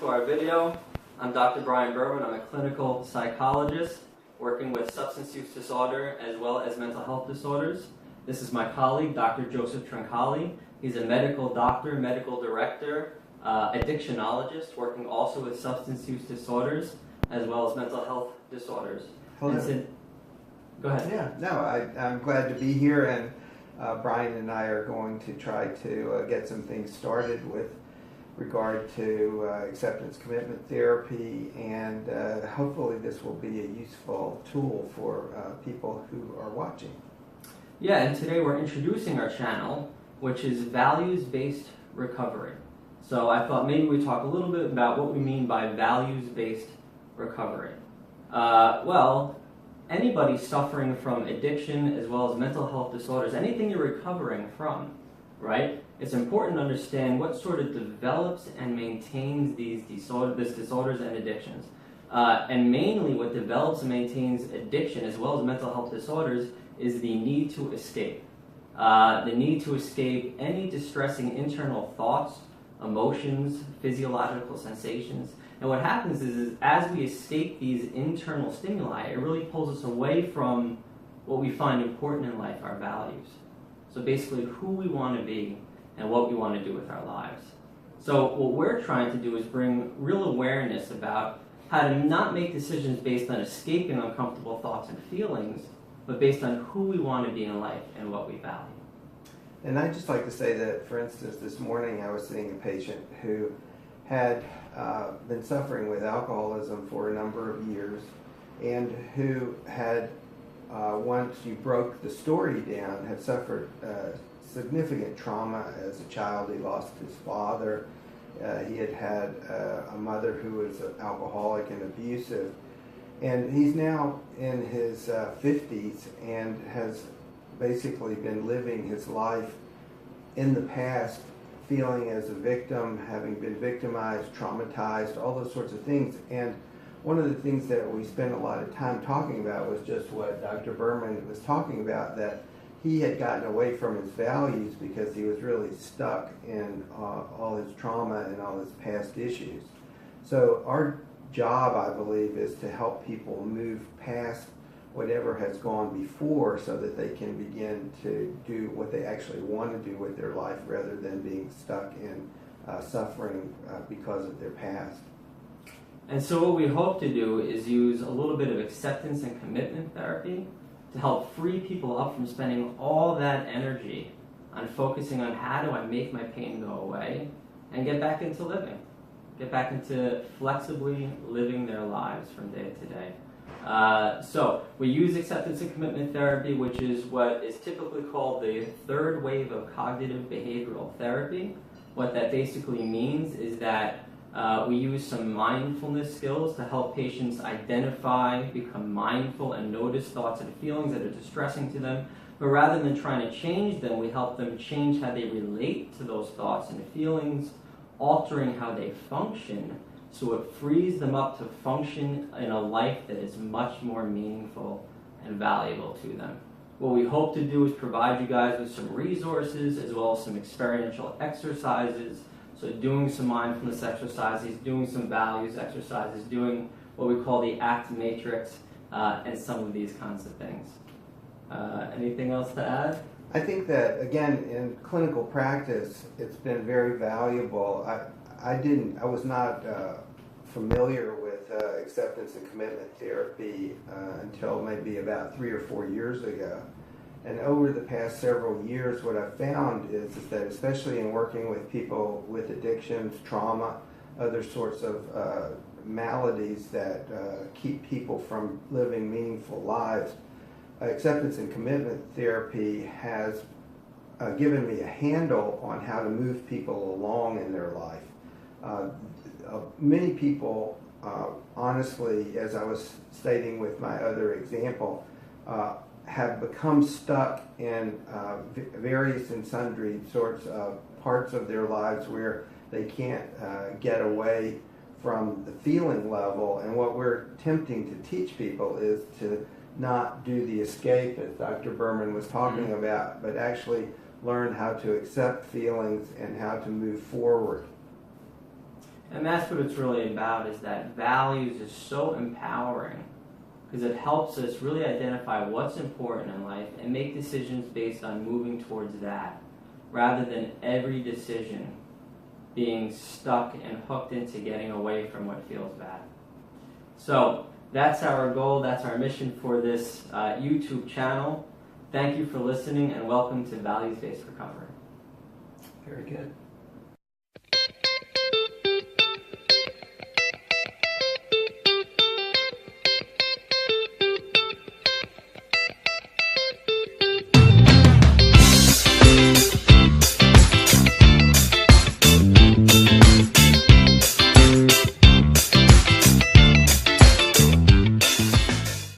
to our video. I'm Dr. Berman. I'm a clinical psychologist working with substance use disorder as well as mental health disorders. This is my colleague, Dr. Joseph Troncali. He's a medical doctor, medical director, addictionologist, working also with substance use disorders as well as mental health disorders. Hello. Go ahead. Yeah, no, I'm glad to be here, and Brian and I are going to try to get some things started with regard to acceptance commitment therapy, and hopefully this will be a useful tool for people who are watching. Yeah, and today we're introducing our channel, which is values-based recovery. So I thought maybe we'd talk a little bit about what we mean by values-based recovery. Well, anybody suffering from addiction as well as mental health disorders, anything you're recovering from, right? It's important to understand what sort of develops and maintains these disorders and addictions. And mainly what develops and maintains addiction as well as mental health disorders is the need to escape. The need to escape any distressing internal thoughts, emotions, physiological sensations. And what happens is as we escape these internal stimuli, it really pulls us away from what we find important in life, our values. So basically who we want to be and what we want to do with our lives. So what we're trying to do is bring real awareness about how to not make decisions based on escaping uncomfortable thoughts and feelings, but based on who we want to be in life and what we value. And I'd just like to say that, for instance, this morning I was seeing a patient who had been suffering with alcoholism for a number of years, and who had, once you broke the story down, had suffered significant trauma as a child. He lost his father. He had had a mother who was alcoholic and abusive. And he's now in his 50s and has basically been living his life in the past, feeling as a victim, having been victimized, traumatized, all those sorts of things. And one of the things that we spent a lot of time talking about was just what Dr. Berman was talking about, that he had gotten away from his values because he was really stuck in all his trauma and all his past issues. So our job, I believe, is to help people move past whatever has gone before so that they can begin to do what they actually want to do with their life rather than being stuck in suffering because of their past. And so what we hope to do is use a little bit of acceptance and commitment therapy to help free people up from spending all that energy on focusing on how do I make my pain go away and get back into living, get back into flexibly living their lives from day to day. So we use acceptance and commitment therapy, which is what is typically called the third wave of cognitive behavioral therapy. What that basically means is that we use some mindfulness skills to help patients identify, become mindful, and notice thoughts and feelings that are distressing to them. But rather than trying to change them, we help them change how they relate to those thoughts and feelings, altering how they function, so it frees them up to function in a life that is much more meaningful and valuable to them. What we hope to do is provide you guys with some resources as well as some experiential exercises. So doing some mindfulness exercises, doing some values exercises, doing what we call the ACT matrix, and some of these kinds of things. Anything else to add? I think that, again, in clinical practice, it's been very valuable. I was not familiar with acceptance and commitment therapy until maybe about 3 or 4 years ago. And over the past several years, what I've found is that, especially in working with people with addictions, trauma, other sorts of maladies that keep people from living meaningful lives, acceptance and commitment therapy has given me a handle on how to move people along in their life. Many people, honestly, as I was stating with my other example, have become stuck in various and sundry sorts of parts of their lives where they can't get away from the feeling level. And what we're attempting to teach people is to not do the escape, as Dr. Berman was talking about, but actually learn how to accept feelings and how to move forward. And that's what it's really about, is that values is so empowering because it helps us really identify what's important in life and make decisions based on moving towards that, rather than every decision being stuck and hooked into getting away from what feels bad. So that's our goal, that's our mission for this YouTube channel. Thank you for listening and welcome to Values-Based Recovery. Very good.